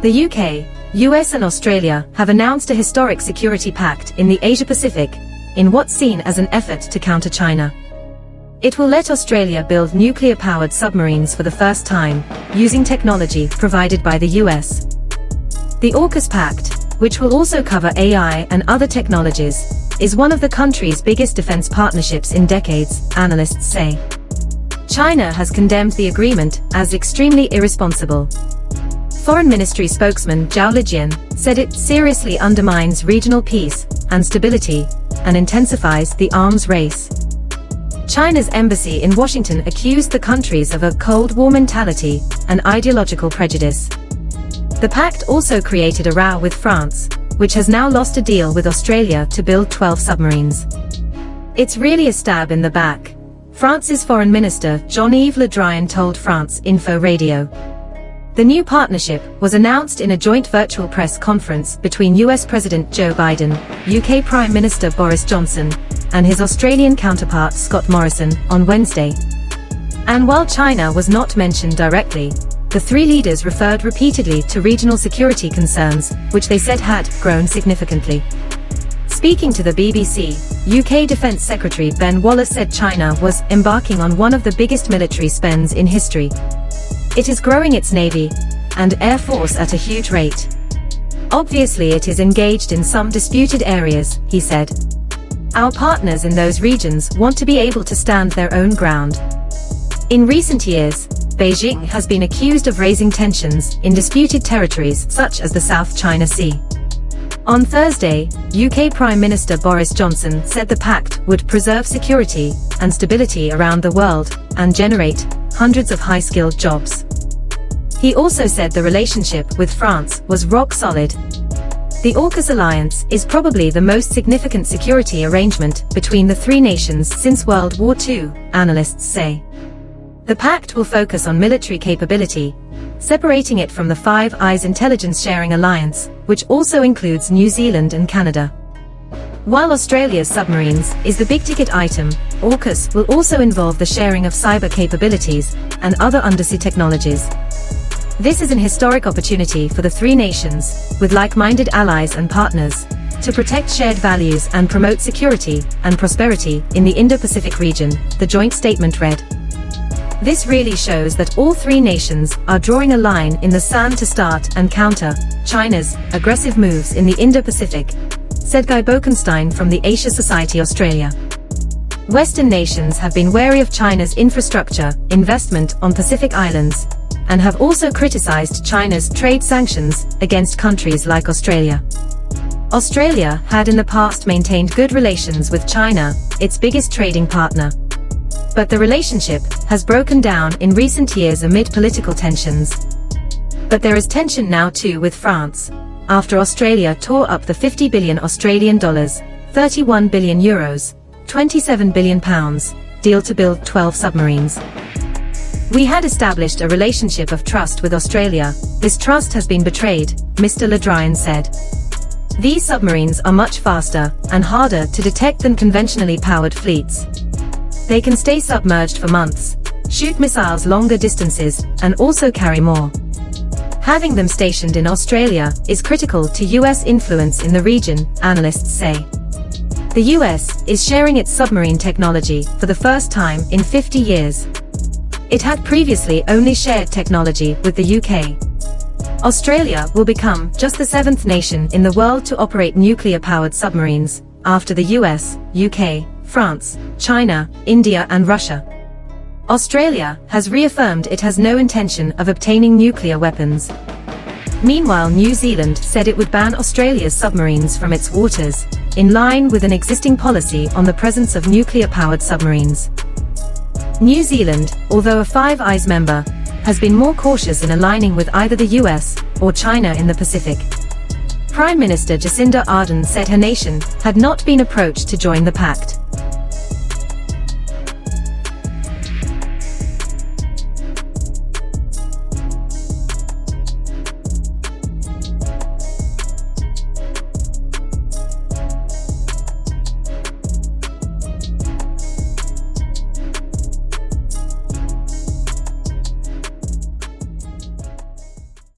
The UK, US and Australia have announced a historic security pact in the Asia-Pacific, in what's seen as an effort to counter China. It will let Australia build nuclear-powered submarines for the first time, using technology provided by the US. The Aukus Pact, which will also cover AI and other technologies, is one of the country's biggest defense partnerships in decades, analysts say. China has condemned the agreement as extremely irresponsible. Foreign Ministry spokesman Zhao Lijian said it seriously undermines regional peace and stability and intensifies the arms race. China's embassy in Washington accused the countries of a Cold War mentality and ideological prejudice. The pact also created a row with France, which has now lost a deal with Australia to build 12 submarines. It's really a stab in the back, France's Foreign Minister Jean-Yves Le Drian told France Info Radio. The new partnership was announced in a joint virtual press conference between US President Joe Biden, UK Prime Minister Boris Johnson, and his Australian counterpart Scott Morrison on Wednesday. And while China was not mentioned directly, the three leaders referred repeatedly to regional security concerns, which they said had grown significantly. Speaking to the BBC, UK Defence Secretary Ben Wallace said China was embarking on one of the biggest military spends in history. It is growing its navy and air force at a huge rate. Obviously it is engaged in some disputed areas, he said. Our partners in those regions want to be able to stand their own ground. In recent years, Beijing has been accused of raising tensions in disputed territories such as the South China Sea. On Thursday, UK Prime Minister Boris Johnson said the pact would preserve security and stability around the world and generate hundreds of high-skilled jobs. He also said the relationship with France was rock solid. The Aukus alliance is probably the most significant security arrangement between the three nations since World War II, analysts say. The pact will focus on military capability, separating it from the Five Eyes intelligence sharing alliance, which also includes New Zealand and Canada. While Australia's submarines is the big-ticket item, Aukus will also involve the sharing of cyber capabilities and other undersea technologies. This is an historic opportunity for the three nations, with like-minded allies and partners, to protect shared values and promote security and prosperity in the Indo-Pacific region, the joint statement read. This really shows that all three nations are drawing a line in the sand to start and counter China's aggressive moves in the Indo-Pacific, said Guy Bokenstein from the Asia Society Australia. Western nations have been wary of China's infrastructure investment on Pacific Islands, and have also criticized China's trade sanctions against countries like Australia. Australia had in the past maintained good relations with China, its biggest trading partner. But the relationship has broken down in recent years amid political tensions. But there is tension now too with France, after Australia tore up the $50 billion Australian dollars, 31 billion euros, 27 billion pounds, deal to build 12 submarines. We had established a relationship of trust with Australia. This trust has been betrayed, Mr. Le Drian said. These submarines are much faster and harder to detect than conventionally powered fleets. They can stay submerged for months, shoot missiles longer distances, and also carry more. Having them stationed in Australia is critical to US influence in the region, analysts say. The US is sharing its submarine technology for the first time in 50 years. It had previously only shared technology with the UK. Australia will become just the 7th nation in the world to operate nuclear-powered submarines, after the US, UK, France, China, India and Russia. Australia has reaffirmed it has no intention of obtaining nuclear weapons. Meanwhile, New Zealand said it would ban Australia's submarines from its waters, in line with an existing policy on the presence of nuclear-powered submarines. New Zealand, although a Five Eyes member, has been more cautious in aligning with either the US or China in the Pacific. Prime Minister Jacinda Ardern said her nation had not been approached to join the pact.